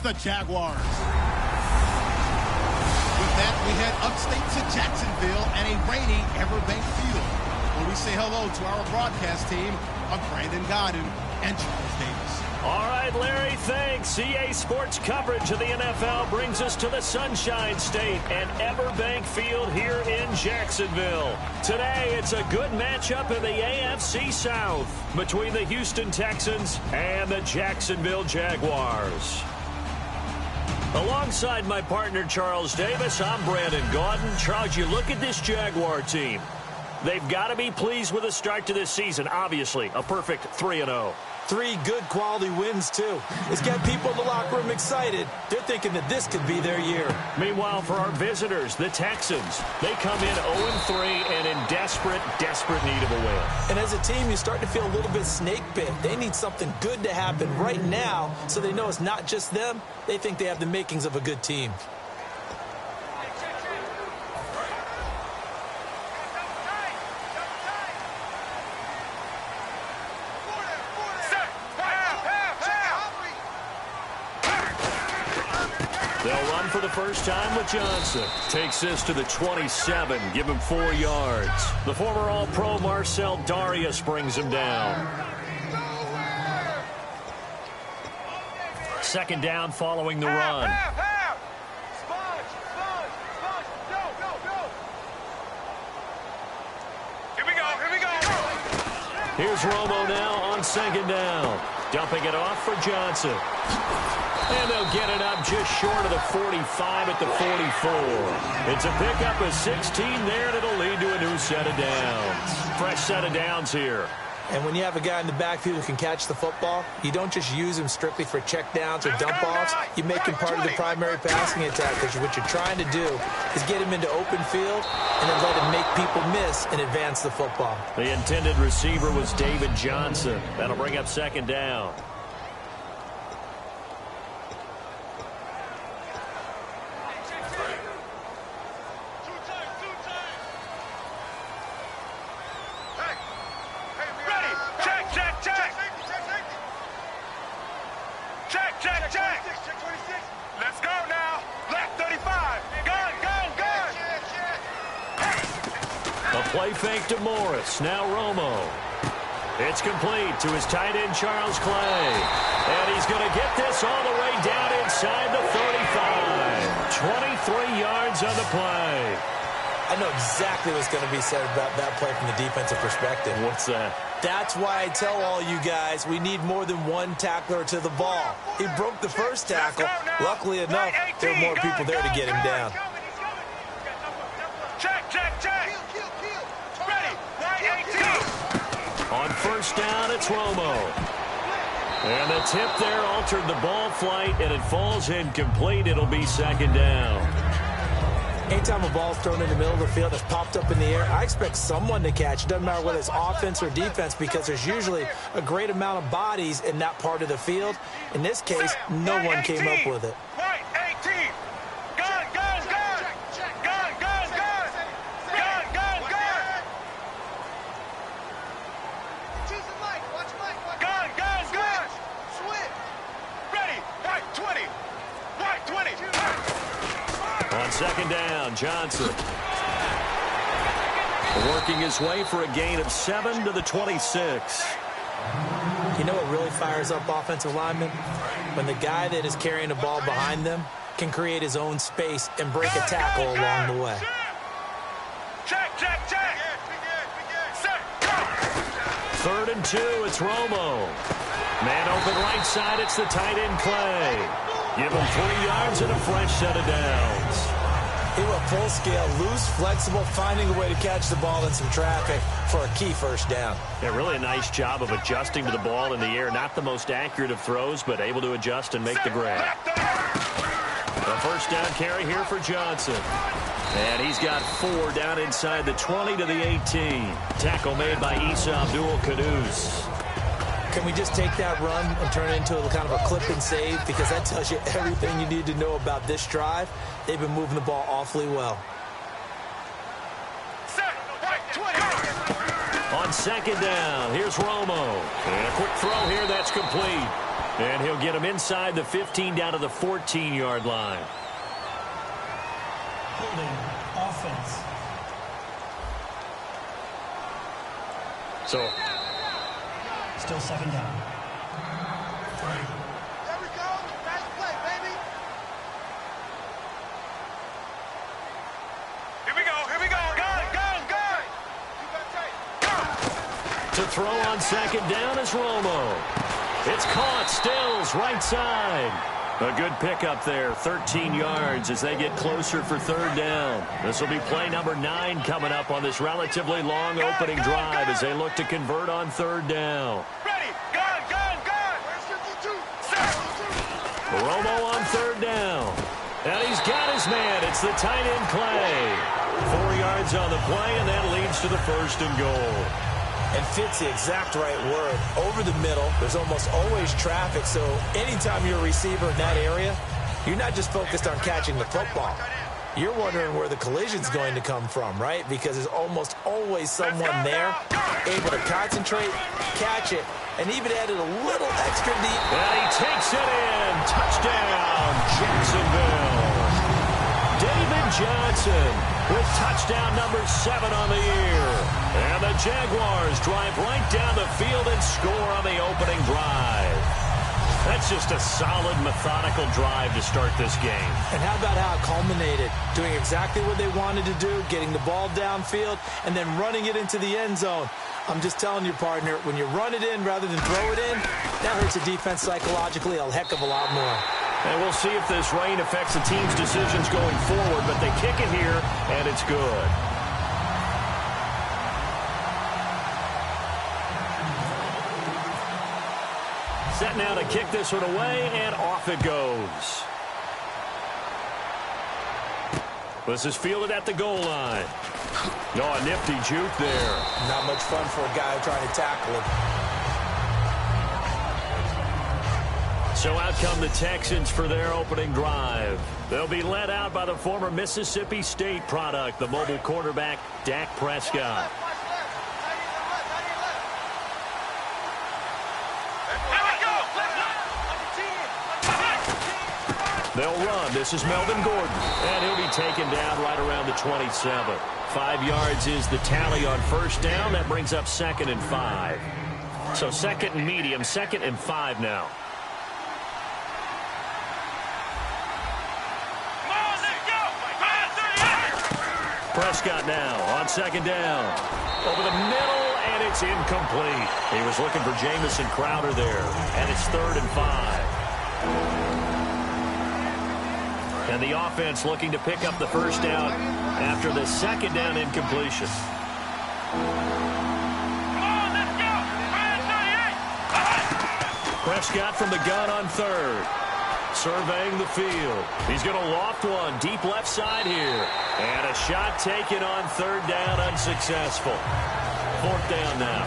the Jaguars. With that, we head upstate to Jacksonville and a rainy Everbank Field, where we say hello to our broadcast team of Brandon Godden and Charles Davis. All right, Larry, thanks. EA Sports coverage of the NFL brings us to the Sunshine State and Everbank Field here in Jacksonville. Today, it's a good matchup in the AFC South between the Houston Texans and the Jacksonville Jaguars. Alongside my partner, Charles Davis, I'm Brandon Gaudin. Charles, you look at this Jaguar team. They've got to be pleased with the start to this season. Obviously, a perfect 3-0. 3 good quality wins, too. It's got people in the locker room excited. They're thinking that this could be their year. Meanwhile, for our visitors, the Texans, they come in 0-3 and in desperate need of a win. And as a team, you start to feel a little bit snake bit. They need something good to happen right now so they know it's not just them. They think they have the makings of a good team. They'll run for the first time with Johnson. Takes this to the 27, give him 4 yards. The former All-Pro Marcel Darius brings him down. Second down following the run. Here's Romo now on second down. Dumping it off for Johnson. And they'll get it up just short of the 45 at the 44. It's a pickup of 16 there, and it'll lead to a new set of downs. Fresh set of downs here. And when you have a guy in the backfield who can catch the football, you don't just use him strictly for check downs or dump offs. You make him part of the primary passing attack, because what you're trying to do is get him into open field and then let him make people miss and advance the football. The intended receiver was David Johnson. That'll bring up second down. Play fake to Morris. Now Romo. It's complete to his tight end, Charles Clay. And he's going to get this all the way down inside the 35. 23 yards on the play. I know exactly what's going to be said about that play from the defensive perspective. What's that? That's why I tell all you guys we need more than one tackler to the ball. He broke the first tackle. Luckily enough, there were more people there to get him down. On first down, it's Romo. And the tip there altered the ball flight, and it falls incomplete. It'll be second down. Anytime a ball's thrown in the middle of the field that's popped up in the air, I expect someone to catch. It doesn't matter whether it's offense or defense, because there's usually a great amount of bodies in that part of the field. In this case, no one came up with it. On second down, Johnson. Working his way for a gain of 7 to the 26. You know what really fires up offensive linemen? When the guy that is carrying the ball behind them can create his own space and break a tackle along the way. Third and 2, it's Romo. Man open right side, it's the tight end Clay. Give him 3 yards and a fresh set of downs. He went full scale, loose, flexible, finding a way to catch the ball in some traffic for a key first down. Yeah, really a nice job of adjusting to the ball in the air. Not the most accurate of throws, but able to adjust and make the grab. A first down carry here for Johnson. And he's got 4 down inside the 20 to the 18. Tackle made by Issa Abdul-Qaddus. Can we just take that run and turn it into a kind of a clip and save? Because that tells you everything you need to know about this drive. They've been moving the ball awfully well. On second down, here's Romo. And a quick throw here, that's complete. And he'll get him inside the 15 down to the 14-yard line. Holding offense. So, still second down. There we go. Nice play, baby. Here we go. Go. to throw on second down is Romo. It's caught. Stills, right side. A good pickup there, 13 yards as they get closer for third down. This will be play number 9 coming up on this relatively long opening drive as they look to convert on third down. Ready. Gun. Where's 52? Romo on third down. And he's got his man. It's the tight end play. 4 yards on the play, and that leads to the first and goal. And fits the exact right word. Over the middle, there's almost always traffic, so anytime you're a receiver in that area, you're not just focused on catching the football. You're wondering where the collision's going to come from, right? Because there's almost always someone there able to concentrate, catch it, and even added a little extra deep. And he takes it in. Touchdown, Jacksonville. David Johnson with touchdown number 7 on the year. And the Jaguars drive right down the field and score on the opening drive. That's just a solid, methodical drive to start this game. And how about how it culminated? Doing exactly what they wanted to do, getting the ball downfield, and then running it into the end zone. I'm just telling you, partner, when you run it in rather than throw it in, that hurts the defense psychologically a heck of a lot more. And we'll see if this rain affects the team's decisions going forward, but they kick it here, and it's good. Set now to kick this one away, and off it goes. This is fielded at the goal line. Oh, a nifty juke there. Not much fun for a guy trying to tackle him. So out come the Texans for their opening drive. They'll be led out by the former Mississippi State product, the mobile quarterback, Dak Prescott. They'll run. This is Melvin Gordon. And he'll be taken down right around the 27. 5 yards is the tally on first down. That brings up 2nd and 5. So 2nd and medium, 2nd and 5 now. Prescott now on 2nd down. Over the middle, and it's incomplete. He was looking for Jamison Crowder there, and it's 3rd and 5. And the offense looking to pick up the first down after the 2nd down incompletion. Prescott from the gun on 3rd. Surveying the field. He's going to loft one deep left side here. And a shot taken on 3rd down, unsuccessful. 4th down now.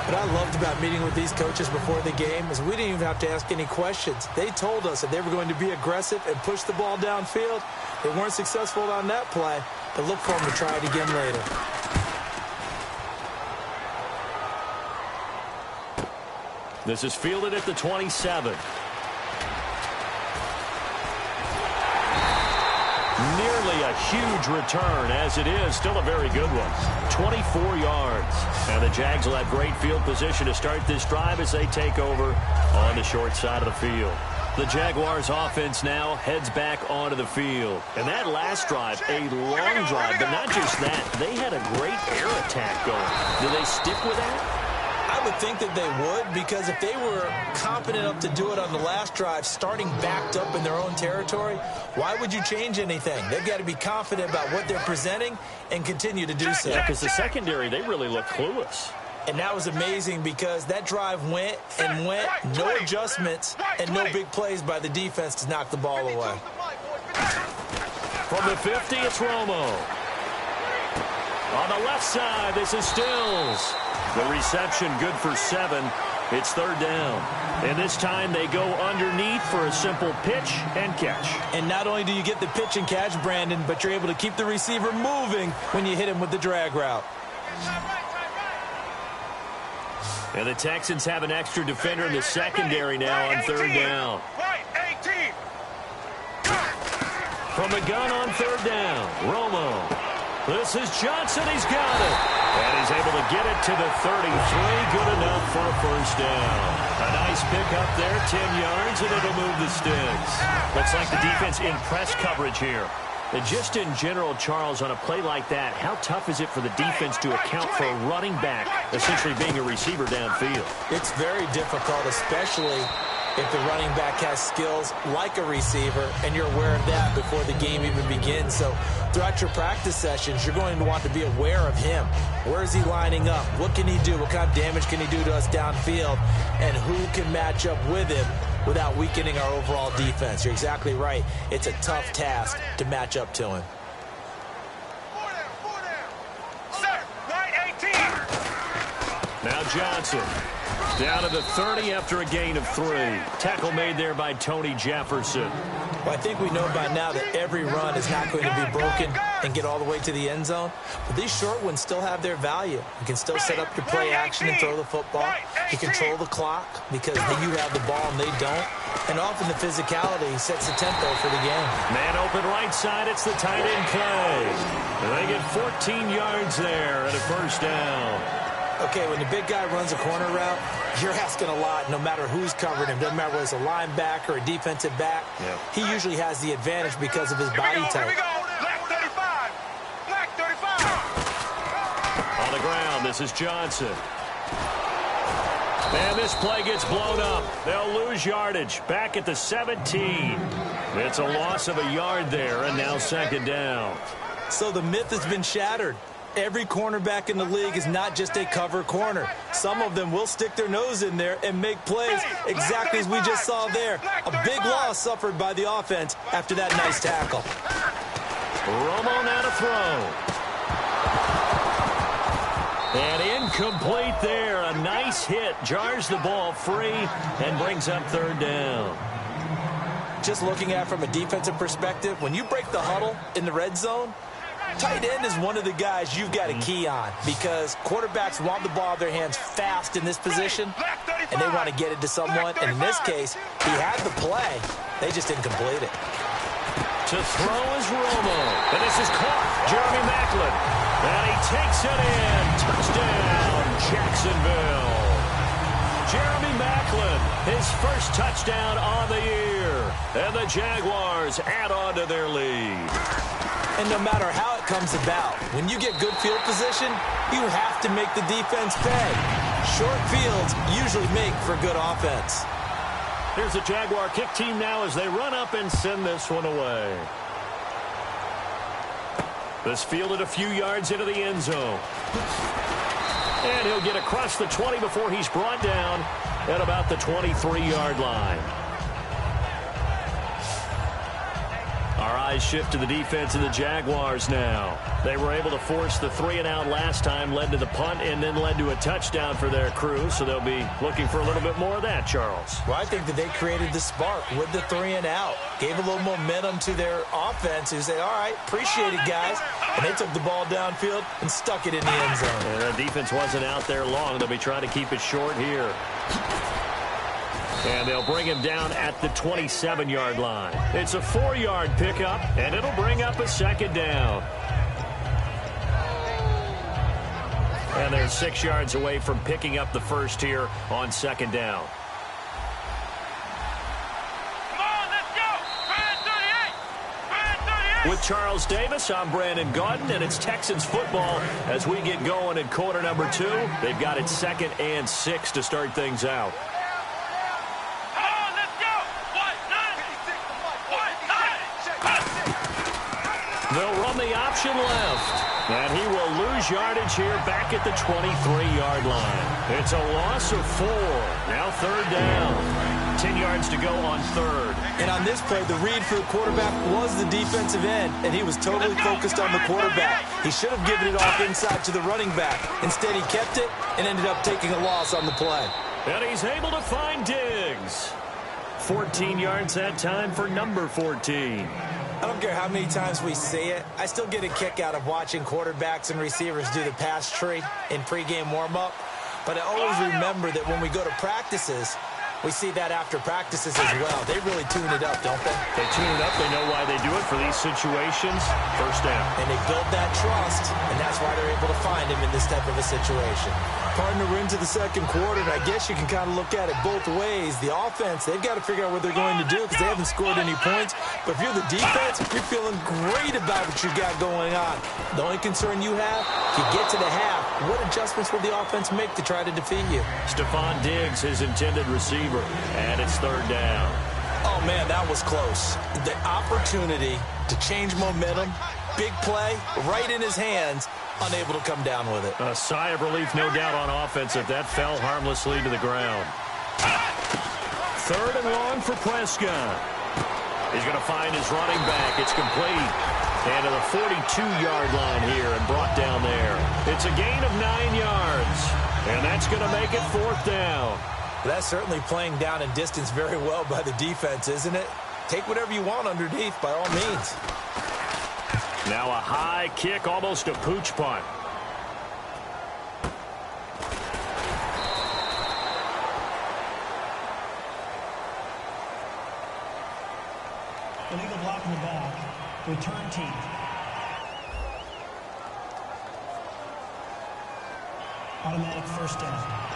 What I loved about meeting with these coaches before the game is we didn't even have to ask any questions. They told us that they were going to be aggressive and push the ball downfield. They weren't successful on that play, but look for them to try it again later. This is fielded at the 27. Nearly a huge return, as it is. Still a very good one. 24 yards. And the Jags will have great field position to start this drive as they take over on the short side of the field. The Jaguars offense now heads back onto the field. And that last drive, a long drive, but not just that. They had a great air attack going. Do they stick with that? I would think that they would, because if they were confident enough to do it on the last drive, starting backed up in their own territory, why would you change anything? They've got to be confident about what they're presenting and continue to do so. Yeah, because the secondary, they really look clueless. And that was amazing because that drive went and went, no adjustments, and no big plays by the defense to knock the ball away. From the 50, it's Romo. On the left side, this is Stills. The reception good for 7. It's 3rd down. And this time they go underneath for a simple pitch and catch. And not only do you get the pitch and catch, Brandon, but you're able to keep the receiver moving when you hit him with the drag route. And the Texans have an extra defender in the secondary now on third down. Right 18. From the gun on third down, Romo. This is Johnson. He's got it. And he's able to get it to the 33. Good enough for a first down. A nice pick up there, 10 yards, and it'll move the sticks. Looks like the defense in press coverage here. And just in general, Charles, on a play like that, how tough is it for the defense to account for a running back essentially being a receiver downfield? It's very difficult, especially if the running back has skills like a receiver, and you're aware of that before the game even begins. So throughout your practice sessions, you're going to want to be aware of him. Where is he lining up? What can he do? What kind of damage can he do to us downfield? And who can match up with him without weakening our overall defense? You're exactly right. It's a tough task to match up to him. Set. Right 18. Now Johnson. Down to the 30 after a gain of 3. Tackle made there by Tony Jefferson. Well, I think we know by now that every run is not going to be broken and get all the way to the end zone. But these short ones still have their value. You can still set up your play action and throw the football. You control the clock because you have the ball and they don't. And often the physicality sets the tempo for the game. Man open right side. It's the tight end play. And they get 14 yards there and a first down. Okay, when the big guy runs a corner route, you're asking a lot no matter who's covering him. Doesn't matter whether it's a linebacker or a defensive back. Yeah. He usually has the advantage because of his body type. Here we go. Black 35. Black 35. On the ground, this is Johnson. And this play gets blown up. They'll lose yardage. Back at the 17. It's a loss of a yard there, and now second down. So the myth has been shattered. Every cornerback in the league is not just a cover corner. Some of them will stick their nose in there and make plays exactly as we just saw there. A big loss suffered by the offense after that nice tackle. Romo now to throw. And incomplete there. A nice hit. Jars the ball free and brings up third down. Just looking at it from a defensive perspective, when you break the huddle in the red zone, tight end is one of the guys you've got to key on because quarterbacks want the ball in their hands fast in this position, and they want to get it to someone. And in this case, he had the play. They just didn't complete it. To throw is Romo. And this is caught. Jeremy Maclin. And he takes it in. Touchdown, Jacksonville. Jeremy Maclin, his first touchdown on the year. And the Jaguars add on to their lead. And no matter how it comes about, when you get good field position, you have to make the defense pay. Short fields usually make for good offense. Here's the Jaguar kick team now as they run up and send this one away. This fielded a few yards into the end zone. And he'll get across the 20 before he's brought down at about the 23-yard line. Our eyes shift to the defense of the Jaguars now. They were able to force the 3-and-out last time, led to the punt, and then led to a touchdown for their crew. So they'll be looking for a little bit more of that, Charles. Well, I think that they created the spark with the 3-and-out. Gave a little momentum to their offense who said, all right, appreciate it, guys. And they took the ball downfield and stuck it in the end zone. And the defense wasn't out there long. They'll be trying to keep it short here. And they'll bring him down at the 27-yard line. It's a 4-yard pickup, and it'll bring up a second down. And they're 6 yards away from picking up the first here on second down. Come on, let's go. Brand 38. Brand 38. With Charles Davis, I'm Brandon Gaudin, and it's Texans football as we get going in quarter number 2. They've got it 2nd and 6 to start things out. They'll run the option left. And he will lose yardage here back at the 23-yard line. It's a loss of 4. Now third down. 10 yards to go on third. And on this play, the read for the quarterback was the defensive end, and he was totally focused on the quarterback. He should have given it off inside to the running back. Instead, he kept it and ended up taking a loss on the play. And he's able to find Diggs. 14 yards that time for number 14. I don't care how many times we say it, I still get a kick out of watching quarterbacks and receivers do the pass tree in pregame warm-up. But I always remember that when we go to practices, we see that after practices as well. They really tune it up, don't they? They tune it up. They know why they do it for these situations. First down. And they build that trust, and that's why they're able to find him in this type of a situation. Partner, we're into the second quarter, and I guess you can kind of look at it both ways. The offense, they've got to figure out what they're going to do because they haven't scored any points. But if you're the defense, you're feeling great about what you got going on. The only concern you have, if you get to the half, what adjustments will the offense make to try to defeat you? Stephon Diggs, his intended receiver, and it's third down. Oh, man, that was close. The opportunity to change momentum, big play, right in his hands, unable to come down with it. A sigh of relief, no doubt, on offense if that fell harmlessly to the ground. Third and long for Prescott. He's going to find his running back. It's complete. And to the 42-yard line here and brought down there. It's a gain of 9 yards. And that's going to make it fourth down. That's certainly playing down in distance very well by the defense, isn't it? Take whatever you want underneath, by all means. Now a high kick, almost a pooch punt. Illegal block in the back. Return team. Automatic first down.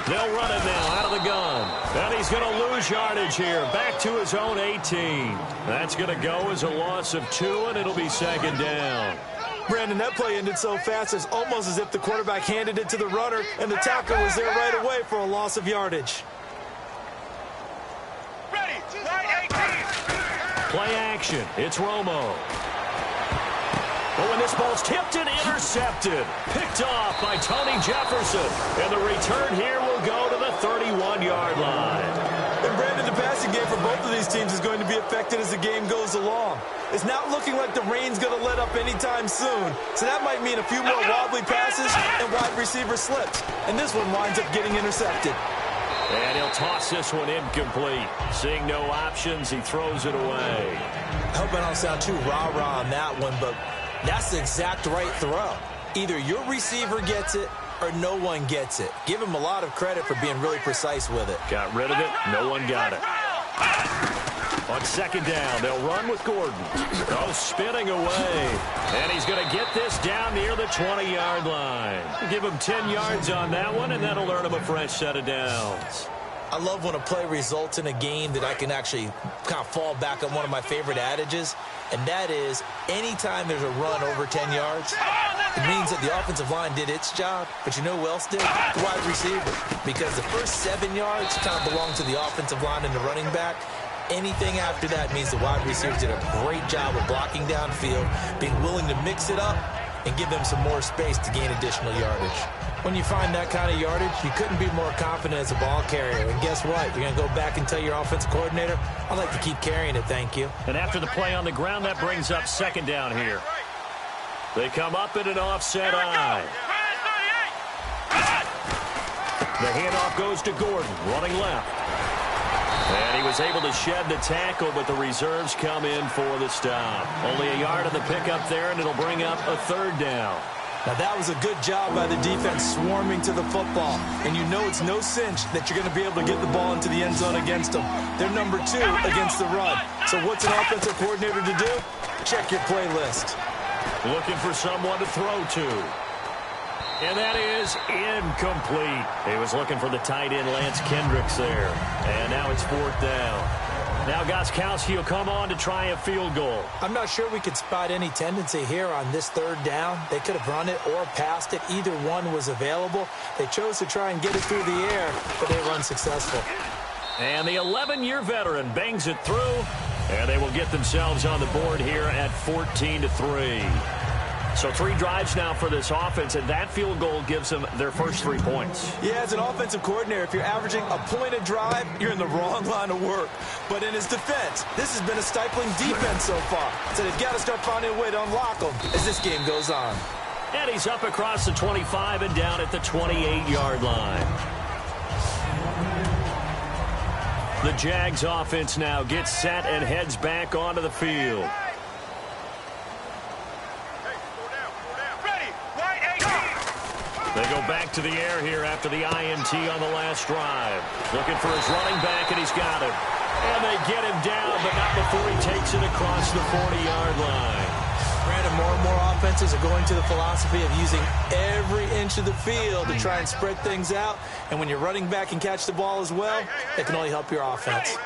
They'll run it now out of the gun. And he's going to lose yardage here. Back to his own 18. That's going to go as a loss of 2, and it'll be second down. Brandon, that play ended so fast, it's almost as if the quarterback handed it to the runner, and the tackle was there right away for a loss of yardage. Ready, right 18. Play action. It's Romo. But when this ball's tipped and intercepted, picked off by Tony Jefferson. And the return here will go to the 31-yard line. And Brandon, the passing game for both of these teams is going to be affected as the game goes along. It's not looking like the rain's going to let up anytime soon. So that might mean a few more wobbly passes and wide receiver slips. And this one winds up getting intercepted. And he'll toss this one incomplete. Seeing no options, he throws it away. I hope I don't sound too rah-rah on that one, but that's the exact right throw. Either your receiver gets it or no one gets it. Give him a lot of credit for being really precise with it. Got rid of it. No one got it. On second down, they'll run with Gordon. Oh, spinning away. And he's going to get this down near the 20-yard line. Give him 10 yards on that one, and that'll earn him a fresh set of downs. I love when a play results in a game that I can actually kind of fall back on one of my favorite adages, and that is anytime there's a run over 10 yards, it means that the offensive line did its job, but you know who else did? The wide receiver. Because the first 7 yards kind of belong to the offensive line and the running back. Anything after that means the wide receivers did a great job of blocking downfield, being willing to mix it up, and give them some more space to gain additional yardage. When you find that kind of yardage, you couldn't be more confident as a ball carrier. And guess what? You're going to go back and tell your offensive coordinator, I'd like to keep carrying it, thank you. And after the play on the ground, that brings up second down here. They come up in an offset eye. The handoff goes to Gordon, running left. And he was able to shed the tackle, but the reserves come in for the stop. Only a yard on the pickup there, and it'll bring up a third down. Now, that was a good job by the defense swarming to the football. And you know it's no cinch that you're going to be able to get the ball into the end zone against them. They're number 2 against the run. So what's an offensive coordinator to do? Check your playlist. Looking for someone to throw to. And that is incomplete. He was looking for the tight end, Lance Kendricks, there. And now it's fourth down. Now Gostkowski will come on to try a field goal. I'm not sure we could spot any tendency here on this third down. They could have run it or passed it. Either one was available. They chose to try and get it through the air, but they were unsuccessful. And the 11-year veteran bangs it through, and they will get themselves on the board here at 14-3. So 3 drives now for this offense, and that field goal gives them their first 3 points. Yeah, as an offensive coordinator, if you're averaging a point a drive, you're in the wrong line of work. But in his defense, this has been a stifling defense so far. So they've got to start finding a way to unlock them as this game goes on. And he's up across the 25 and down at the 28-yard line. The Jags offense now gets set and heads back onto the field. They go back to the air here after the INT on the last drive. Looking for his running back, and he's got him. And they get him down, but not before he takes it across the 40-yard line. Brandon, more and more offenses are going to the philosophy of using every inch of the field to try and spread things out. And when your running back can catch the ball as well, it can only help your offense.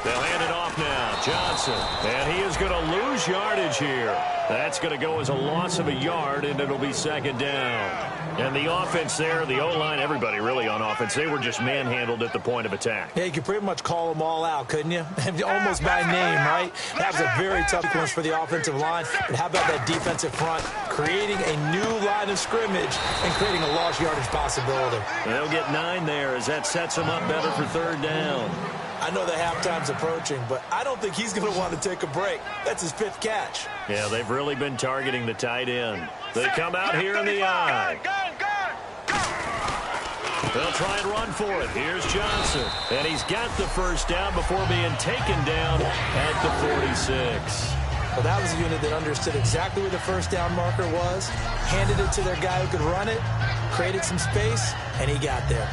They'll hand it off now. Johnson. And he is going to lose yardage here. That's going to go as a loss of a yard, and it'll be second down. And the offense there, the O-line, everybody really on offense, they were just manhandled at the point of attack. Yeah, you could pretty much call them all out, couldn't you? Almost by name, right? That was a very tough sequence for the offensive line. But how about that defensive front creating a new line of scrimmage and creating a lost yardage possibility? They'll get 9 there as that sets them up better for third down. I know the halftime's approaching, but I don't think he's going to want to take a break. That's his 5th catch. Yeah, they've really been targeting the tight end. They come out here in the eye. They'll try and run for it. Here's Johnson. And he's got the first down before being taken down at the 46. Well, that was a unit that understood exactly where the first down marker was, handed it to their guy who could run it, created some space, and he got there.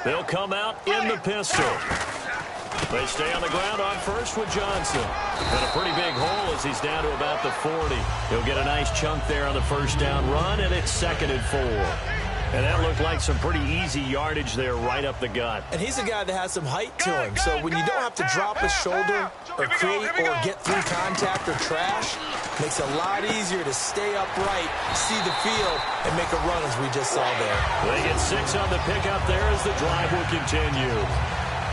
They'll come out in the pistol. They stay on the ground on first with Johnson. And a pretty big hole as he's down to about the 40. He'll get a nice chunk there on the first down run, and it's 2nd and 4. And that looked like some pretty easy yardage there right up the gut. And he's a guy that has some height to him. So when you don't have to drop his shoulder or create or get through contact or trash, makes it a lot easier to stay upright, see the field, and make a run as we just saw there. They get 6 on the pickup there as the drive will continue.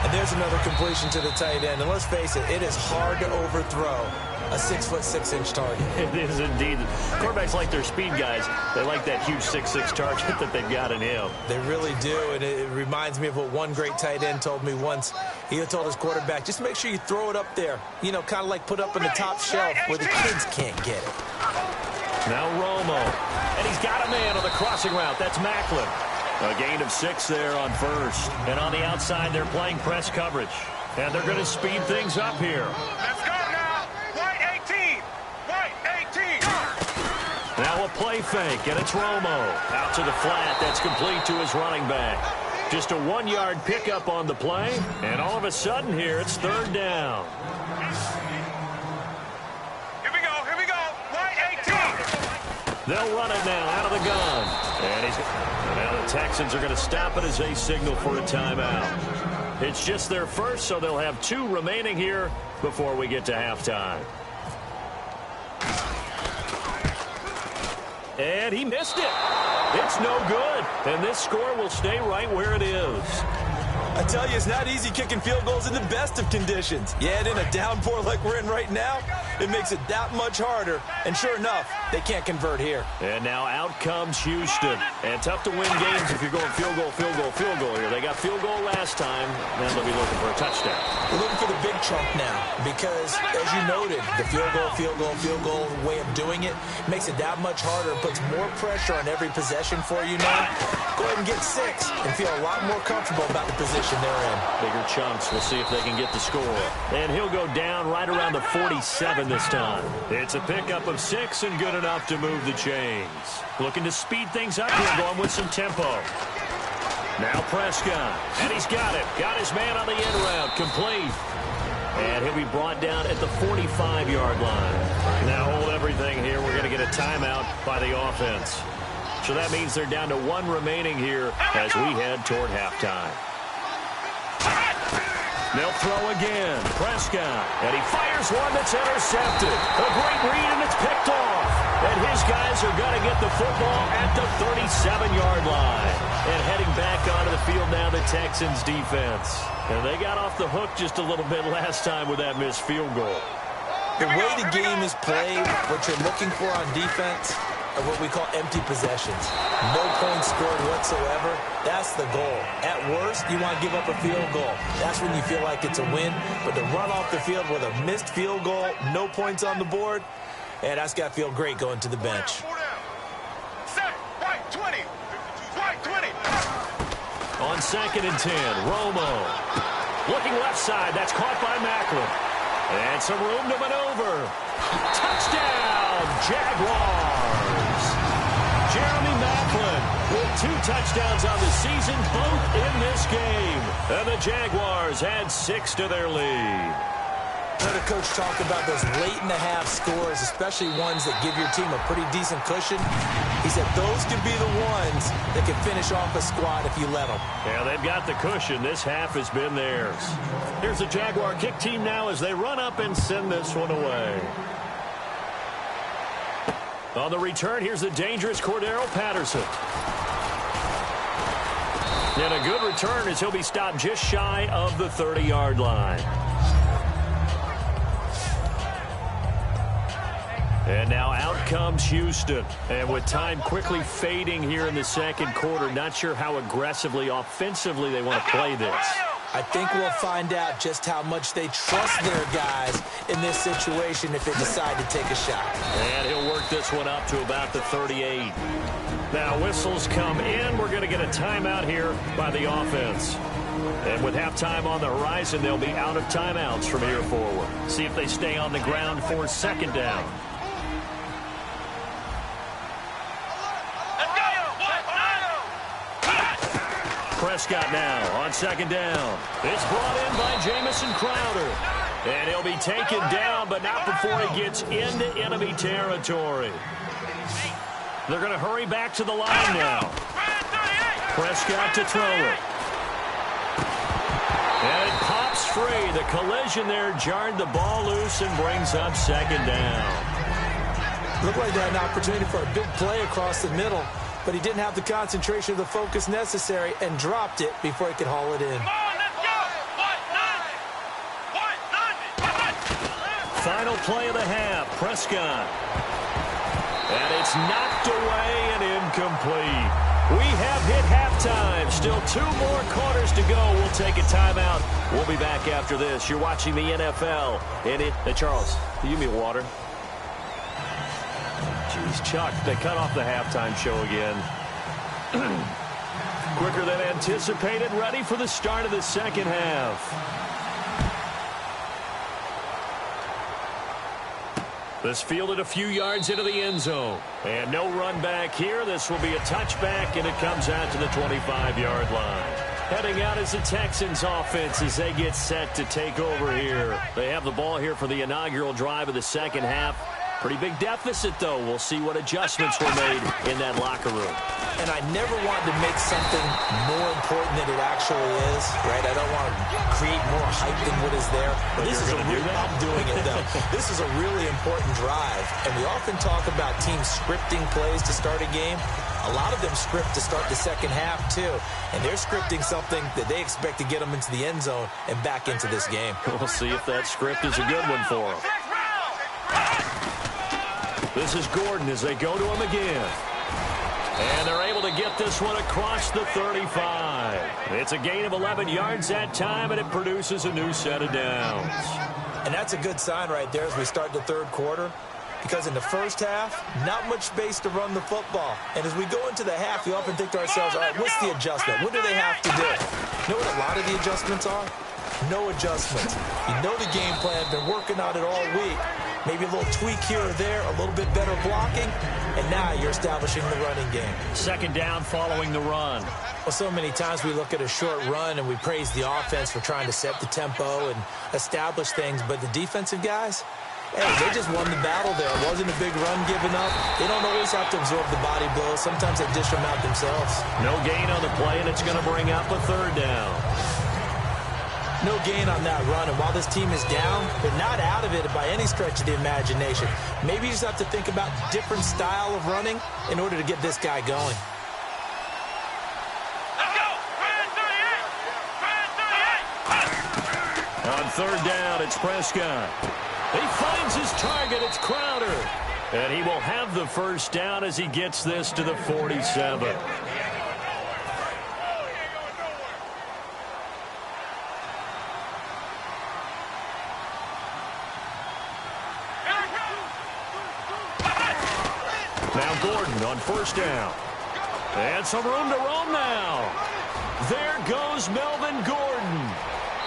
And there's another completion to the tight end. And let's face it, it is hard to overthrow a 6'6" target. It is indeed. Quarterbacks like their speed guys. They like that huge 6'6" target that they've got in him. They really do, and it reminds me of what one great tight end told me once. He told his quarterback, just make sure you throw it up there. You know, kind of like put up on the top shelf where the kids can't get it. Now Romo. And he's got a man on the crossing route. That's Macklin. A gain of 6 there on first. And on the outside, they're playing press coverage. And they're going to speed things up here. Let's go now. White 18. White 18. Now a play fake, and it's Romo. Out to the flat. That's complete to his running back. Just a 1-yard pickup on the play. And all of a sudden here, it's third down. Here we go. Here we go. White 18. They'll run it now out of the gun. And now the Texans are going to stop it as they signal for a timeout. It's just their first, so they'll have 2 remaining here before we get to halftime. And he missed it. It's no good. And this score will stay right where it is. I tell you, it's not easy kicking field goals in the best of conditions. Yet in a downpour like we're in right now, it makes it that much harder. And sure enough, they can't convert here. And now out comes Houston. And tough to win games if you're going field goal, field goal, field goal here. They got field goal last time. Then they'll be looking for a touchdown. We're looking for the big chunk now because, as you noted, the field goal way of doing it makes it that much harder. It puts more pressure on every possession for you now. Go ahead and get 6 and feel a lot more comfortable about the position they're in. Bigger chunks. We'll see if they can get the score. And he'll go down right around the 47 this time. It's a pickup of 6 and good enough to move the chains. Looking to speed things up here, going with some tempo. Now Prescott. And he's got it. Got his man on the end route. Complete. And he'll be brought down at the 45-yard line. Now hold everything here. We're going to get a timeout by the offense. So that means they're down to 1 remaining here as we head toward halftime. They'll throw again. Prescott. And he fires one that's intercepted. A great read, and it's picked off. And his guys are going to get the football at the 37-yard line. And heading back onto the field now, the Texans defense. And they got off the hook just a little bit last time with that missed field goal. The way the game is played, what you're looking for on defense are what we call empty possessions. No points scored whatsoever. That's the goal. At worst, you want to give up a field goal. That's when you feel like it's a win. But to run off the field with a missed field goal, no points on the board, and that's got to feel great going to the bench. Set. White 20. White 20. On 2nd and 10, Romo. Looking left side. That's caught by Macklin. And some room to maneuver. Touchdown, Jaguars. Jeremy Macklin with 2 touchdowns on the season, both in this game. And the Jaguars add 6 to their lead. The coach talked about those late-in-the-half scores, especially ones that give your team a pretty decent cushion. He said those could be the ones that can finish off a squad if you let them. Yeah, they've got the cushion. This half has been theirs. Here's the Jaguar kick team now as they run up and send this one away. On the return, here's the dangerous Cordero Patterson. And a good return as he'll be stopped just shy of the 30-yard line. And now out comes Houston. And with time quickly fading here in the second quarter, not sure how aggressively, offensively they want to play this. I think we'll find out just how much they trust their guys in this situation if they decide to take a shot. And he'll work this one up to about the 38. Now whistles come in. We're going to get a timeout here by the offense. And with halftime on the horizon, they'll be out of timeouts from here forward. See if they stay on the ground for 2nd down. Prescott now on 2nd down. It's brought in by Jamison Crowder. And he'll be taken down, but not before he gets into enemy territory. They're going to hurry back to the line now. Prescott to throw it. And it pops free. The collision there jarred the ball loose and brings up 2nd down. Looked like they had an opportunity for a big play across the middle, but he didn't have the concentration or the focus necessary and dropped it before he could haul it in. Final play of the half, Prescott. And it's knocked away and incomplete. We have hit halftime. Still 2 more quarters to go. We'll take a timeout. We'll be back after this. You're watching the NFL. Hey, Charles, you give me water? Jeez, Chuck, they cut off the halftime show again. Quicker than anticipated, ready for the start of the second half. This fielded a few yards into the end zone. And no run back here. This will be a touchback, and it comes out to the 25-yard line. Heading out is the Texans offense as they get set to take over here. They have the ball here for the inaugural drive of the second half. Pretty big deficit, though. We'll see what adjustments were made in that locker room. And I never want to make something more important than it actually is, right? I don't want to create more hype than what is there. But this is I'm doing it, though. This is a really important drive. And we often talk about teams scripting plays to start a game. A lot of them script to start the second half, too. And they're scripting something that they expect to get them into the end zone and back into this game. We'll see if that script is a good one for them. This is Gordon as they go to him again. And they're able to get this one across the 35. It's a gain of 11 yards that time, and it produces a new set of downs. And that's a good sign right there as we start the third quarter. Because in the first half, not much space to run the football. And as we go into the half, we often think to ourselves, all right, what's the adjustment? What do they have to do? You know what a lot of the adjustments are? No adjustments. You know the game plan, been working on it all week. Maybe a little tweak here or there, a little bit better blocking, and now you're establishing the running game. 2nd down following the run. Well, so many times we look at a short run and we praise the offense for trying to set the tempo and establish things, but the defensive guys, hey, they just won the battle there. It wasn't a big run given up. They don't always have to absorb the body blows. Sometimes they dish them out themselves. No gain on the play, and it's going to bring up a 3rd down. no gain on that run, and while this team is down, they're not out of it by any stretch of the imagination. Maybe you just have to think about different style of running in order to get this guy going. Let's go! 38! On third down, it's Prescott. He finds his target. It's Crowder. And he will have the first down as he gets this to the 47. Now Gordon on first down. And some room to roam now. There goes Melvin Gordon.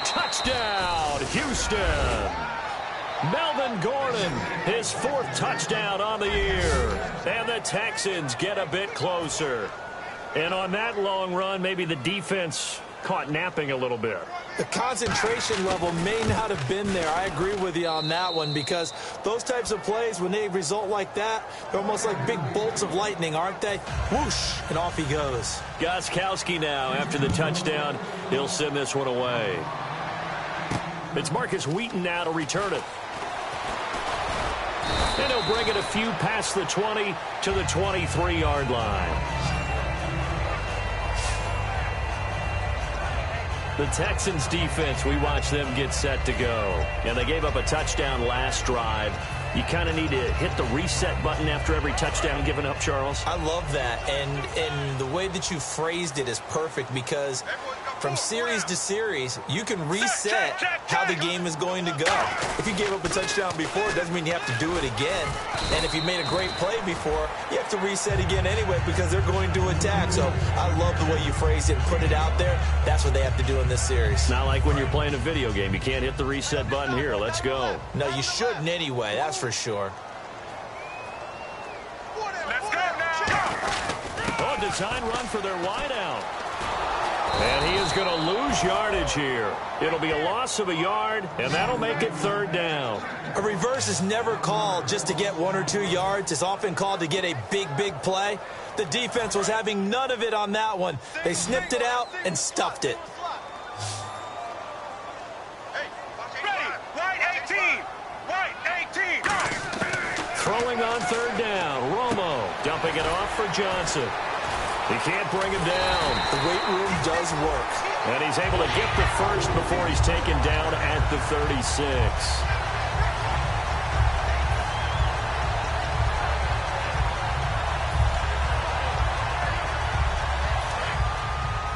Touchdown, Houston. Melvin Gordon, his 4th touchdown on the year. And the Texans get a bit closer. And on that long run, maybe the defense caught napping a little bit. The concentration level may not have been there. I agree with you on that one, because those types of plays, when they result like that, they're almost like big bolts of lightning, aren't they? Whoosh, and off he goes. Gostkowski now, after the touchdown, he'll send this one away. It's Marcus Wheaton now to return it. And he'll bring it a few past the 20 to the 23-yard line. The Texans defense, we watch them get set to go. And they gave up a touchdown last drive. You kind of need to hit the reset button after every touchdown given up, Charles. I love that. And the way that you phrased it is perfect, because from series to series, you can reset how the game is going to go. If you gave up a touchdown before, it doesn't mean you have to do it again. And if you made a great play before, you have to reset again anyway, because they're going to attack. So I love the way you phrased it and put it out there. That's what they have to do in this series. Not like when you're playing a video game. You can't hit the reset button here. Let's go. No, you shouldn't anyway. That's for sure. Let's go now! Oh, design run for their wideout. And he is going to lose yardage here. It'll be a loss of a yard, and that'll make it third down. A reverse is never called just to get 1 or 2 yards. It's often called to get a big, big play. The defense was having none of it on that one. They snipped it out and stuffed it. White 18! White 18! Throwing on third down, Romo dumping it off for Johnson. He can't bring him down. The weight room does work. And he's able to get the first before he's taken down at the 36.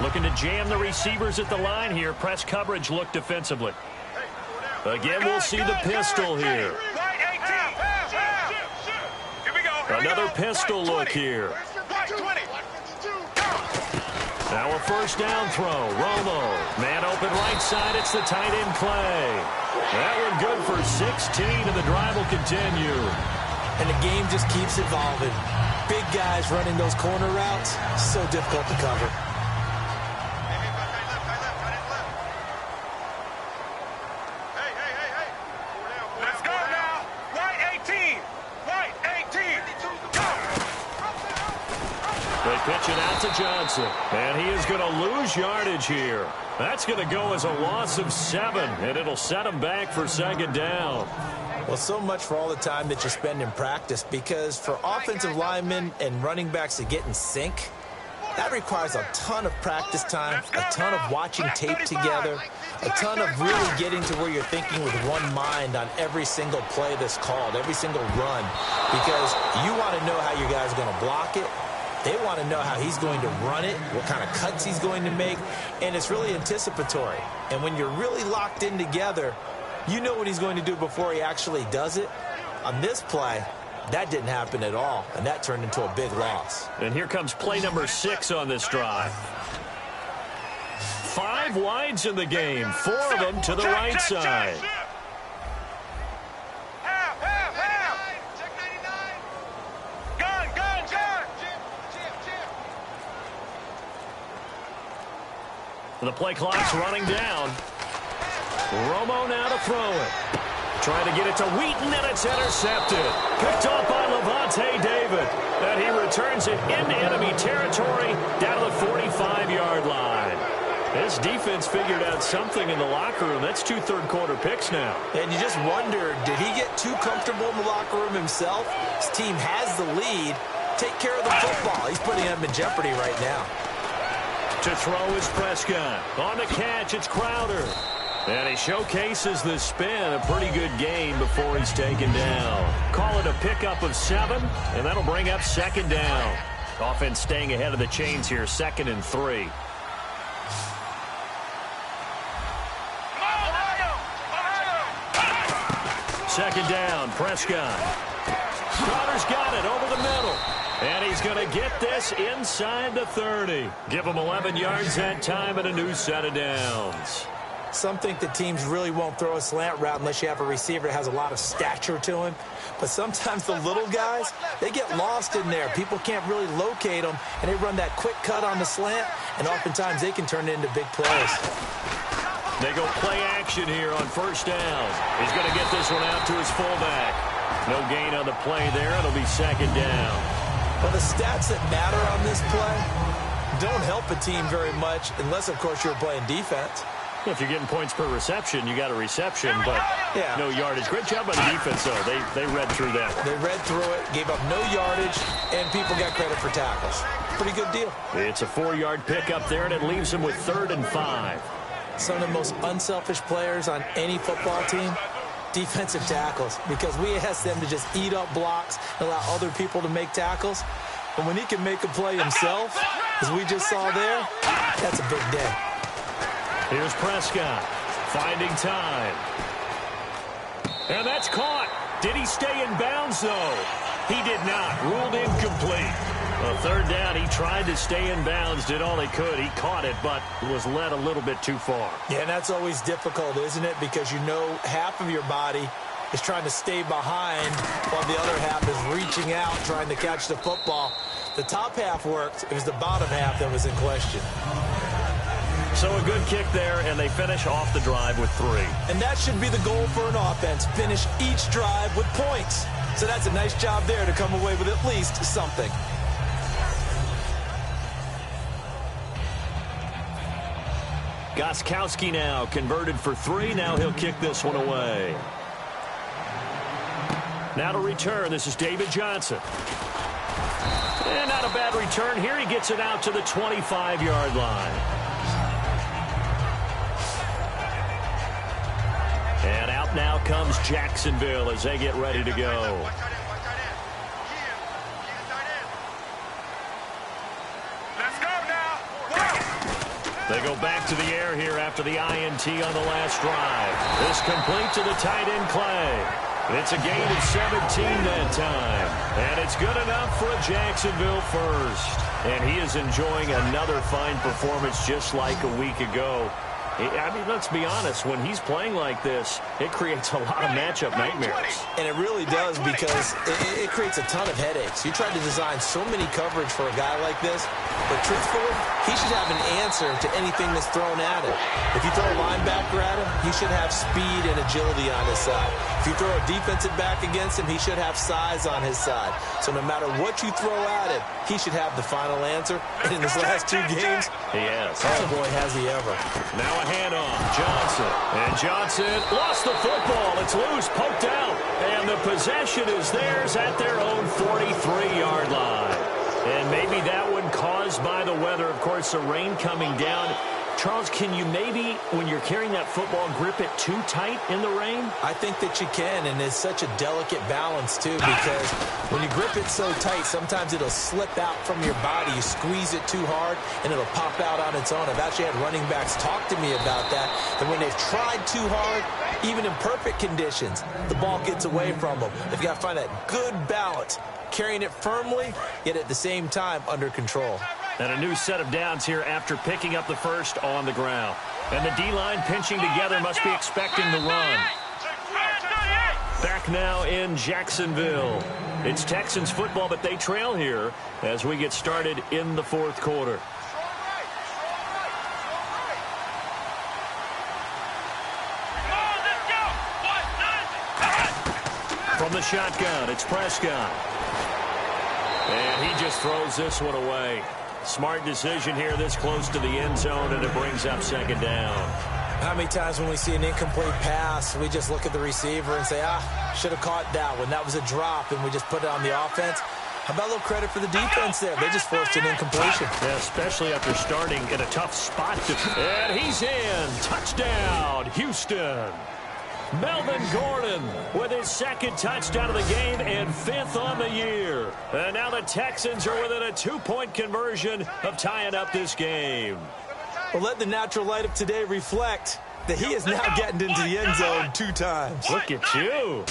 Looking to jam the receivers at the line here. Press coverage look defensively. Again, we'll see the pistol here. White 18! Here we go. Another pistol look here. White 20! Now a first down throw. Romo. Man open right side. It's the tight end play. That one good for 16, and the drive will continue. And the game just keeps evolving. Big guys running those corner routes, so difficult to cover. Let's go now! White 18! White 18! They pitch it out to Johnson. And he is going to lose yardage here. That's going to go as a loss of 7, and it'll set him back for second down. Well, so much for all the time that you spend in practice, because for offensive linemen and running backs to get in sync, that requires a ton of practice time, a ton of watching tape together, a ton of really getting to where you're thinking with one mind on every single play that's called, every single run, because you want to know how your guy's going to block it. They want to know how he's going to run it, what kind of cuts he's going to make, and it's really anticipatory. And when you're really locked in together, you know what he's going to do before he actually does it. On this play, that didn't happen at all, and that turned into a big loss. And here comes play number 6 on this drive. 5 wides in the game, 4 of them to the right side. The play clock's running down. Romo now to throw it. Trying to get it to Wheaton, and it's intercepted. Picked off by Levante David. And he returns it into enemy territory down to the 45-yard line. This defense figured out something in the locker room. That's 2 third-quarter picks now. And you just wonder, did he get too comfortable in the locker room himself? His team has the lead. Take care of the football. He's putting them in jeopardy right now. To throw is Prescott. On the catch, it's Crowder. And he showcases the spin. A pretty good game before he's taken down. Call it a pickup of 7, and that'll bring up 2nd down. Offense staying ahead of the chains here, 2nd and 3. Second down, Prescott. Crowder's got it over the middle. And he's going to get this inside the 30. Give him 11 yards that time and a new set of downs. Some think the teams really won't throw a slant route unless you have a receiver that has a lot of stature to him. But sometimes the little guys, they get lost in there. People can't really locate them, and they run that quick cut on the slant, and oftentimes they can turn it into big plays. They go play action here on 1st down. He's going to get this one out to his fullback. No gain on the play there. It'll be 2nd down. Well, the stats that matter on this play don't help a team very much unless, of course, you're playing defense. If you're getting points per reception, you got a reception, but no yardage. Great job by the defense, though. They read through that one. They read through it, gave up no yardage, and people got credit for tackles. Pretty good deal. It's a 4-yard pickup there, and it leaves them with 3rd and 5. Some of the most unselfish players on any football team, defensive tackles, because we ask them to just eat up blocks and allow other people to make tackles. But when he can make a play himself, as we just saw there, that's a big day. Here's Prescott, finding time. And that's caught. Did he stay in bounds, though? He did not. Ruled incomplete. Well, 3rd down, he tried to stay in bounds, did all he could. He caught it, but was led a little bit too far. Yeah, and that's always difficult, isn't it? Because you know half of your body is trying to stay behind while the other half is reaching out, trying to catch the football. The top half worked. It was the bottom half that was in question. So a good kick there, and they finish off the drive with 3. And that should be the goal for an offense, finish each drive with points. So that's a nice job there to come away with at least something. Gostkowski now converted for 3. Now he'll kick this one away. Now to return, this is David Johnson. And not a bad return here. He gets it out to the 25-yard line. And out now comes Jacksonville as they get ready to go. They go back to the air here after the INT on the last drive. This complete to the tight end, Clay. It's a gain of 17 that time. And it's good enough for a Jacksonville first. And he is enjoying another fine performance just like a week ago. I mean, let's be honest, when he's playing like this, it creates a lot of matchup nightmares. And it really does, because it creates a ton of headaches. You try to design so many coverage for a guy like this, but truthfully, he should have an answer to anything that's thrown at him. If you throw a linebacker at him, he should have speed and agility on his side. If you throw a defensive back against him, he should have size on his side. So no matter what you throw at him, he should have the final answer. And in his last 2 games, he has. Oh boy, has he ever. Now a handoff, Johnson. And Johnson lost the football. It's loose, poked out. And the possession is theirs at their own 43-yard line. And maybe that one caused by the weather. Of course, the rain coming down. Charles, can you maybe, when you're carrying that football, grip it too tight in the rain? I think that you can, and it's such a delicate balance, too, because when you grip it so tight, sometimes it'll slip out from your body. You squeeze it too hard, and it'll pop out on its own. I've actually had running backs talk to me about that, and when they've tried too hard, even in perfect conditions, the ball gets away from them. They've got to find that good balance, carrying it firmly, yet at the same time under control. And a new set of downs here after picking up the first on the ground. And the D-line pinching together, must be expecting the run. Back now in Jacksonville. It's Texans football, but they trail here as we get started in the 4th quarter. From the shotgun, it's Prescott. And he just throws this one away. Smart decision here this close to the end zone, and it brings up second down. How many times when we see an incomplete pass, we just look at the receiver and say, should have caught that one. That was a drop, and we just put it on the offense. How about a little credit for the defense there? They just forced an incompletion. Yeah, especially after starting in a tough spot. And he's in. Touchdown, Houston. Melvin Gordon with his second touchdown of the game and 5th on the year. And now the Texans are within a 2-point conversion of tying up this game. Well, let the natural light of today reflect that he is now getting into the end zone 2 times. Look at you.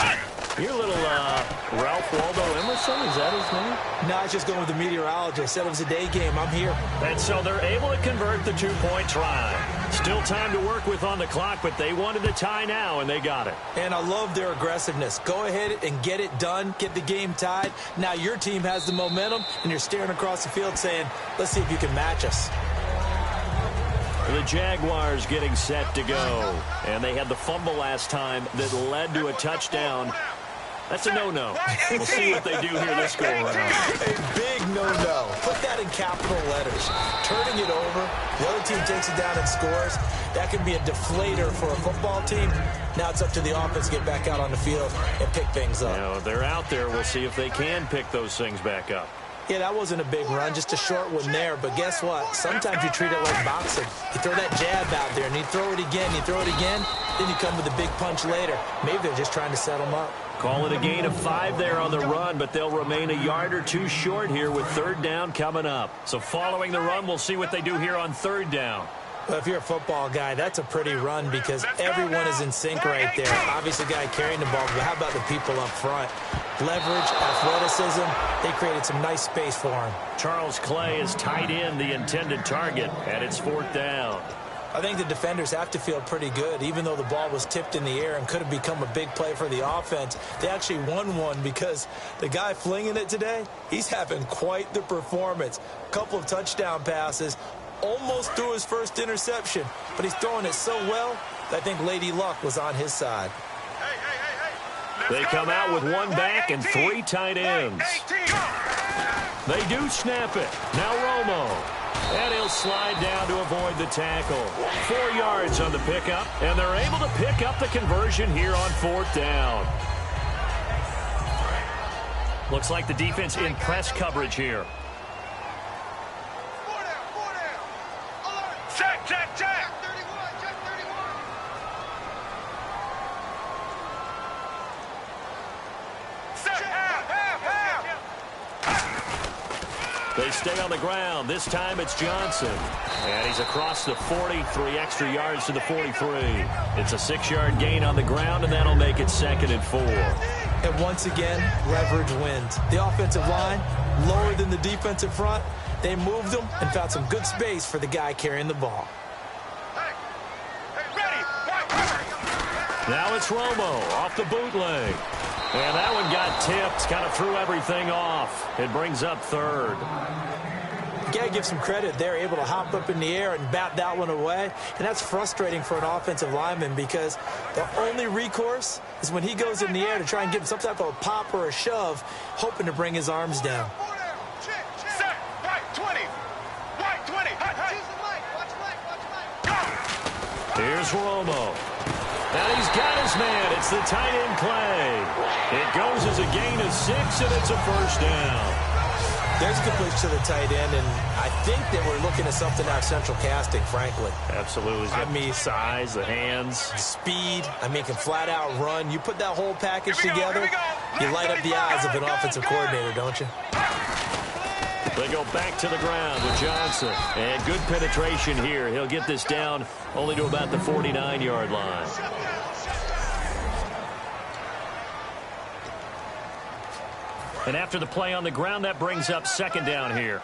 You're a little Ralph Waldo Emerson, is that his name? No, I was just going with the meteorologist. Said it was a day game. I'm here. And so they're able to convert the 2-point try. Still time to work with on the clock, but they wanted the tie now, and they got it. And I love their aggressiveness. Go ahead and get it done. Get the game tied. Now your team has the momentum, and you're staring across the field saying, let's see if you can match us. The Jaguars getting set to go. And they had the fumble last time that led to a touchdown. That's a no-no. We'll see what they do here this go-around. A big no-no. Put that in capital letters. Turning it over, the other team takes it down and scores. That can be a deflator for a football team. Now it's up to the offense to get back out on the field and pick things up. Now, they're out there. We'll see if they can pick those things back up. Yeah, that wasn't a big run, just a short one there. But guess what? Sometimes you treat it like boxing. You throw that jab out there, and you throw it again, then you come with a big punch later. Maybe they're just trying to set them up. Call it a gain of 5 there on the run, but they'll remain a yard or 2 short here with 3rd down coming up. So following the run, we'll see what they do here on 3rd down. Well, if you're a football guy, that's a pretty run because everyone is in sync right there. Obviously, the guy carrying the ball, but how about the people up front? Leverage, athleticism, they created some nice space for him. Charles Clay is tight end, the intended target, and it's 4th down. I think the defenders have to feel pretty good. Even though the ball was tipped in the air and could have become a big play for the offense, they actually won one because the guy flinging it today, he's having quite the performance. A couple of touchdown passes, almost threw his first interception, but he's throwing it so well that I think Lady Luck was on his side. They come out with 1 back and 3 tight ends. They do snap it. Now Romo. And he'll slide down to avoid the tackle. 4 yards on the pickup, and they're able to pick up the conversion here on 4th down. Looks like the defense in press coverage here. Check, check, check. They stay on the ground. This time it's Johnson. And he's across the 40, 3 extra yards to the 43. It's a 6-yard gain on the ground, and that'll make it 2nd and 4. And once again, leverage wins. The offensive line, lower than the defensive front. They moved them and found some good space for the guy carrying the ball. Now it's Romo off the bootleg. And that one got tipped, kind of threw everything off. It brings up 3rd. You got to give some credit. They're able to hop up in the air and bat that one away. And that's frustrating for an offensive lineman because the only recourse is when he goes in the air to try and give him some type of a pop or a shove, hoping to bring his arms down. Set, right 20. Right 20. Here's Romo. And he's got his man. It's the tight end Clay. It goes as a gain of 6, and it's a 1st down. There's a completion to the tight end, and I think that we're looking at something out of central casting, frankly. Absolutely. I mean, size, the hands. Speed. I mean, can flat out run. You put that whole package together, you light up the eyes of an offensive coordinator, don't you? They go back to the ground with Johnson. And good penetration here. He'll get this down only to about the 49-yard line. And after the play on the ground, that brings up 2nd down here.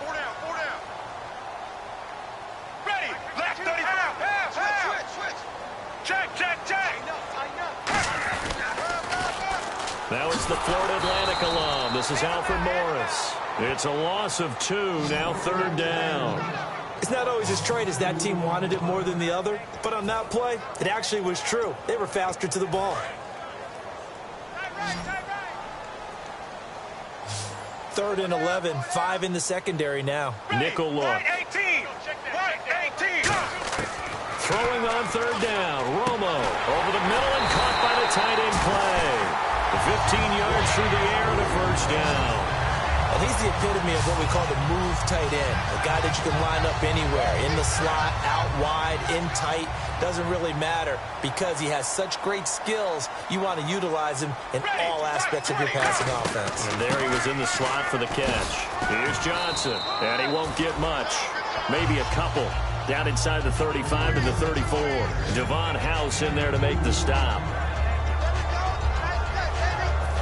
4 down, 4 down. Ready, left 35. Switch. Check, check, check. Now it's the Florida Atlantic alum. This is Alfred Morris. It's a loss of 2, now 3rd down. It's not always as straight as that team wanted it more than the other, but on that play, it actually was true. They were faster to the ball. 3rd and 11, 5 in the secondary now. Nickel look. Right 18. Right 18. Throwing on 3rd down. Romo over the middle and caught by the tight end play. 15 yards through the air and a first down. And he's the epitome of what we call the move tight end, a guy that you can line up anywhere, in the slot, out wide, in tight, doesn't really matter because he has such great skills. You want to utilize him in all aspects of your passing offense. And there he was in the slot for the catch. Here's Johnson, and he won't get much, maybe a couple. Down inside the 35 to the 34. Devon House in there to make the stop.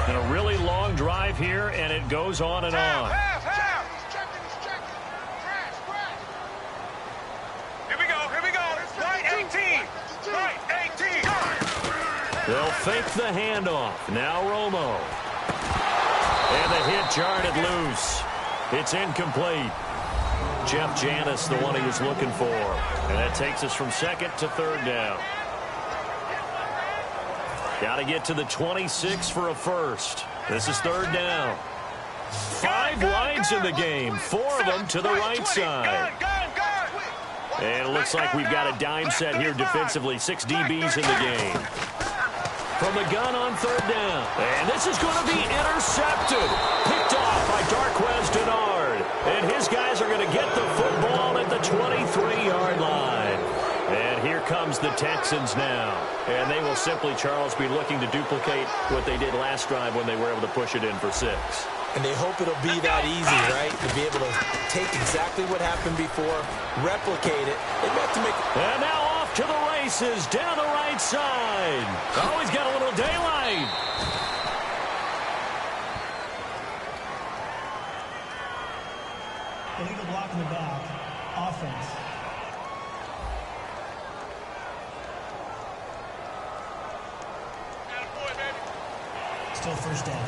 And a really long drive here, and it goes on and on. Here we go. Right 18. Right 18. They'll fake the handoff. Now Romo. And the hit jarred it loose. It's incomplete. Jeff Janis, the one he was looking for. And that takes us from 2nd to 3rd down. Got to get to the 26 for a first. This is 3rd down. 5 wides in the game. 4 of them to the right side. And it looks like we've got a dime set here defensively. 6 DBs in the game. From the gun on 3rd down. And this is going to be intercepted. Picked off by Darquez Denard. And his guys are going to get the football at the 23-yard line. And here comes the Texans now. And they will simply, Charles, be looking to duplicate what they did last drive when they were able to push it in for 6. And they hope it'll be that easy, right? To be able to take exactly what happened before, replicate it. They have to make. And now off to the races down the right side. Oh, he's got a little daylight. Illegal block in the back. Offense. Still first down.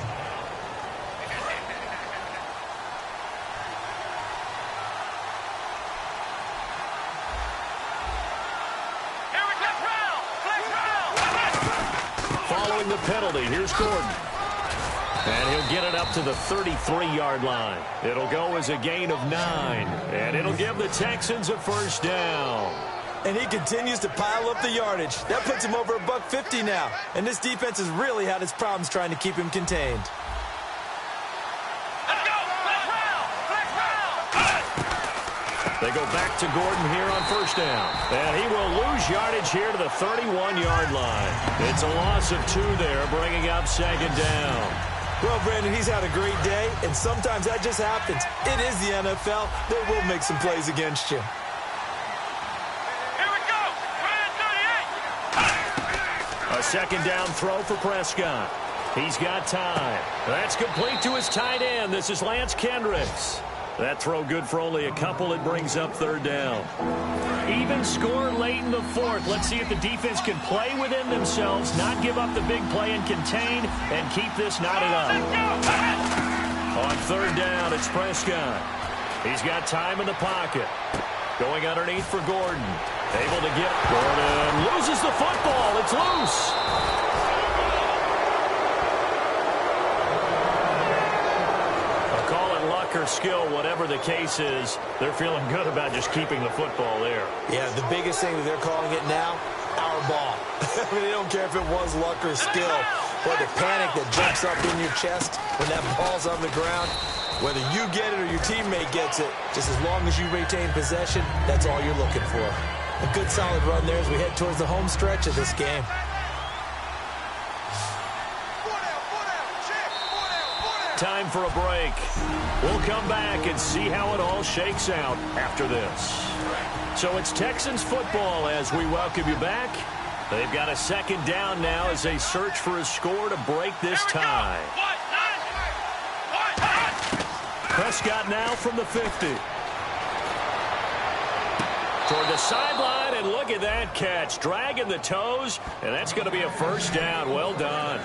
Following the penalty, here's Gordon. And he'll get it up to the 33-yard line. It'll go as a gain of 9. And it'll give the Texans a first down. And he continues to pile up the yardage. That puts him over $150 now. And this defense has really had its problems trying to keep him contained. They go back to Gordon here on first down. And he will lose yardage here to the 31-yard line. It's a loss of 2 there, bringing up 2nd down. Well, Brandon, he's had a great day, and sometimes that just happens. It is the NFL. They will make some plays against you. Here we go. A 2nd down throw for Prescott. He's got time. That's complete to his tight end. This is Lance Kendricks. That throw good for only a couple. It brings up 3rd down. Even score late in the 4th. Let's see if the defense can play within themselves, not give up the big play and contain, and keep this knotted up. On 3rd down, it's Prescott. He's got time in the pocket. Going underneath for Gordon. Able to get Gordon. Loses the football. It's loose. Or skill, whatever the case is, they're feeling good about just keeping the football there. Yeah, the biggest thing that they're calling it now, our ball. I mean, they don't care if it was luck or skill, or the panic that jumps up in your chest when that ball's on the ground. Whether you get it or your teammate gets it, just as long as you retain possession, that's all you're looking for. A good solid run there as we head towards the home stretch of this game. Time for a break. We'll come back and see how it all shakes out after this. So it's Texans football as we welcome you back. They've got a 2nd down now as they search for a score to break this tie. Prescott now from the 50. Toward the sideline, and look at that catch. Dragging the toes, and that's going to be a first down. Well done.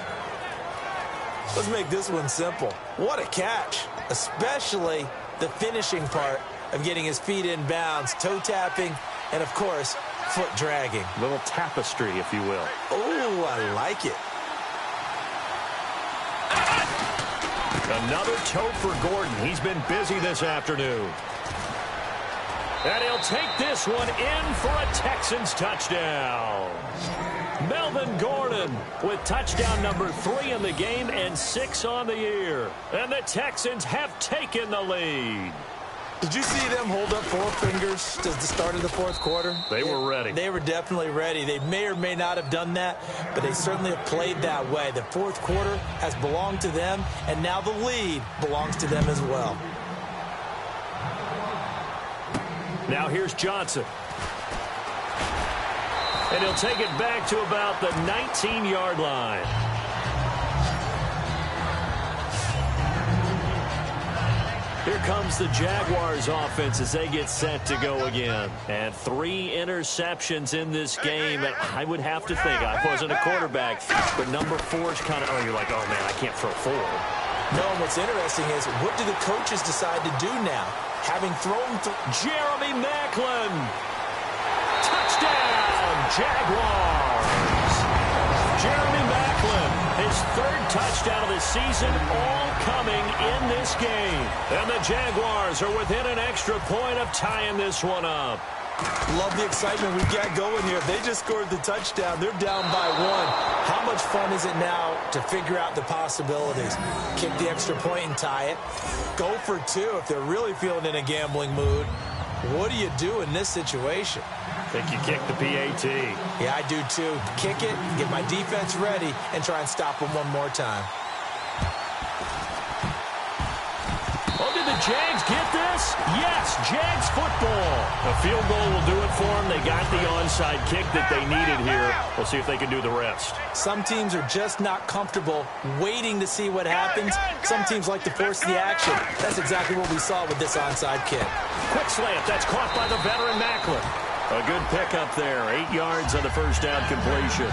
Let's make this one simple. What a catch, especially the finishing part of getting his feet in bounds, toe tapping, and, of course, foot dragging. Little tapestry, if you will. Oh, I like it. Another toe for Gordon. He's been busy this afternoon. And he'll take this one in for a Texans touchdown. Melvin Gordon with touchdown number 3 in the game and 6 on the year. And the Texans have taken the lead. Did you see them hold up 4 fingers at the start of the fourth quarter? They were ready. They were definitely ready. They may or may not have done that, but they certainly have played that way. The fourth quarter has belonged to them, and now the lead belongs to them as well. Now here's Johnson. And he'll take it back to about the 19-yard line. Here comes the Jaguars offense as they get set to go again. And 3 interceptions in this game. And I would have to think, I wasn't a quarterback, but number 4 is kind of, oh, you're like, oh, man, I can't throw 4. No, and what's interesting is, what do the coaches decide to do now? Having thrown Jeremy Maclin. Touchdown, Jaguars. Jeremy Maclin, his 3rd touchdown of the season, all coming in this game. And the Jaguars are within an extra point of tying this one up. Love the excitement we've got going here. They just scored the touchdown. They're down by 1. How much fun is it now to figure out the possibilities? Kick the extra point and tie it. Go for 2 if they're really feeling in a gambling mood. What do you do in this situation? I think you kick the PAT. Yeah, I do too. Kick it, get my defense ready, and try and stop them one more time. Oh, did the Jags get this? Yes, Jags football. A field goal will do it for them. They got the onside kick that they needed here. We'll see if they can do the rest. Some teams are just not comfortable waiting to see what happens. Some teams like to force the action. That's exactly what we saw with this onside kick. Quick slant. That's caught by the veteran Maclin. A good pickup there. 8 yards on the first down completion.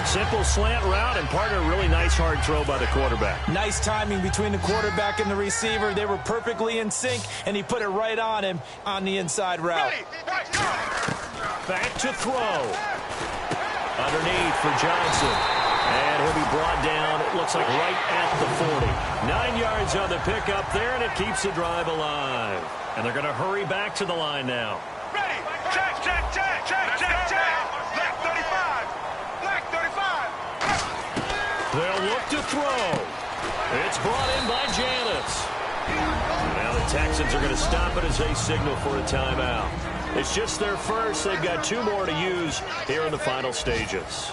Simple slant route, and partner, really nice hard throw by the quarterback. Nice timing between the quarterback and the receiver. They were perfectly in sync, and he put it right on him on the inside route. Back to throw. Underneath for Johnson. And he'll be brought down, it looks like right at the 40. 9 yards on the pickup there, and it keeps the drive alive. And they're going to hurry back to the line now. Ready. Check, check, check, check, check, check. Black 35. Black 35. They'll look to throw. It's brought in by Janis. Now the Texans are going to stop it as they signal for a timeout. It's just their first. They've got 2 more to use here in the final stages.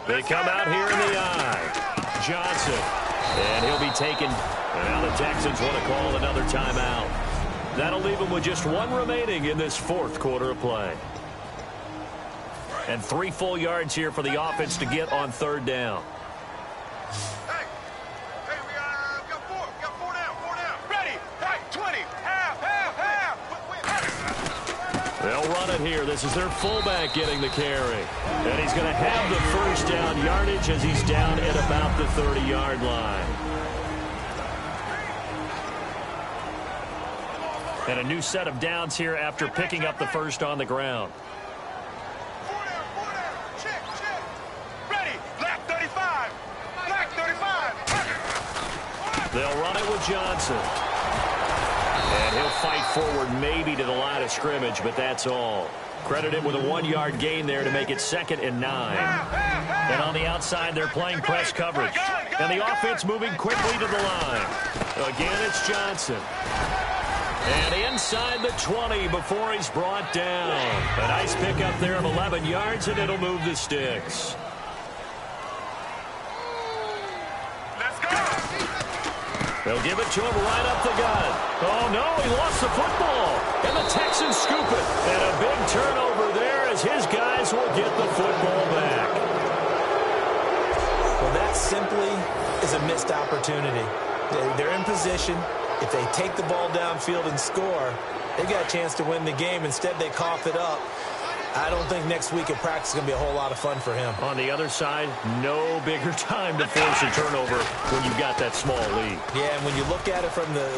They come out here in the eye. Johnson. And he'll be taken. And now the Texans want to call another timeout. That'll leave them with just 1 remaining in this 4th quarter of play. And 3 full yards here for the offense to get on 3rd down. Hey, we got 4. We got 4 down. 4 down. Ready. Right, 20. Half. They'll run it here. This is their fullback getting the carry. And he's going to have the first down yardage as he's down at about the 30-yard line. And a new set of downs here after picking up the first on the ground. 4 down. Check. Ready. Black 35. Black 35. They'll run it with Johnson. And he'll fight forward maybe to the line of scrimmage, but that's all. Credit him with a 1-yard gain there to make it 2nd and 9. And on the outside, they're playing press coverage. And the offense moving quickly to the line. Again, it's Johnson. And inside the 20 before he's brought down. A nice pickup there of 11 yards, and it'll move the sticks. They'll give it to him right up the gut. Oh, no, he lost the football. And the Texans scoop it. And a big turnover there as his guys will get the football back. Well, that simply is a missed opportunity. They're in position. If they take the ball downfield and score, they've got a chance to win the game. Instead, they cough it up. I don't think next week at practice is going to be a whole lot of fun for him. On the other side, no bigger time to force a turnover when you've got that small lead. Yeah, and when you look at it from the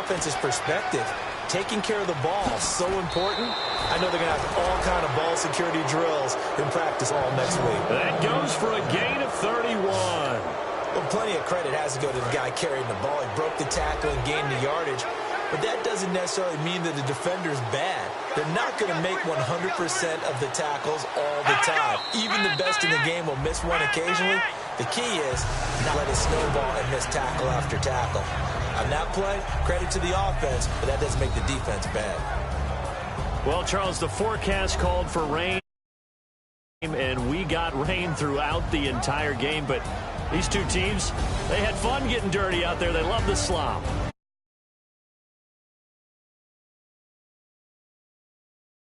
offense's perspective, taking care of the ball is so important. I know they're going to have all kind of ball security drills in practice all next week. That goes for a gain of 31. Well, plenty of credit has to go to the guy carrying the ball. He broke the tackle and gained the yardage. But that doesn't necessarily mean that the defender's bad. They're not going to make 100% of the tackles all the time. Even the best in the game will miss one occasionally. The key is not let it snowball and miss tackle after tackle. On that play, credit to the offense, but that doesn't make the defense bad. Well, Charles, the forecast called for rain, and we got rain throughout the entire game. But these two teams, they had fun getting dirty out there. They love the slop.